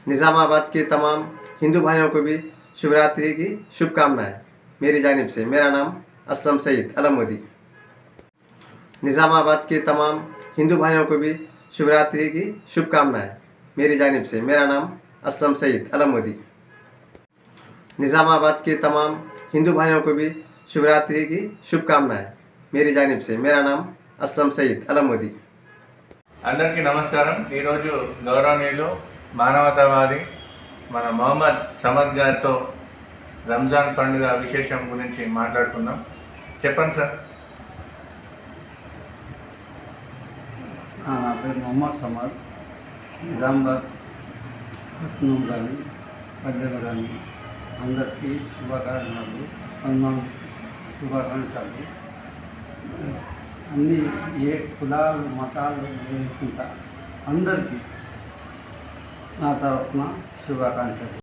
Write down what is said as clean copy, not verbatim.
निज़ामाबाद के तमाम हिंदू भाइयों को भी शिवरात्रि की शुभकामनाएं मेरी जानिब से। मेरा नाम असलम सईद अलमोदी। निज़ामाबाद के तमाम हिंदू भाइयों को भी शिवरात्रि की शुभकामनाएं मेरी जानिब से। मेरा नाम असलम सईद अलमोदी। निज़ामाबाद के तमाम हिंदू भाइयों को भी शिवरात्रि की शुभकामनाएं मेरी जानिब से। मेरा नाम असलम सईद अलमोदी। అందరికీ నమస్కారం। ఈరోజు గౌరవనీయులు మానవతావాది మన మొహమ్మద్ సమద్ గారితో రంజాన్ పండుగ విశేషం గురించి మాట్లాడుకుందాం. చెప్పండి సార్. నా పేరు మొహమ్మద్ సమద్. నిజామాబాద్ పట్నం కానీ పల్లెలు కానీ అందరికీ శుభాకాంక్షలు. అన్ని ఏ కులాలు మతాలు లేకుండా అందరికీ నా తరఫున శుభాకాంక్షలు.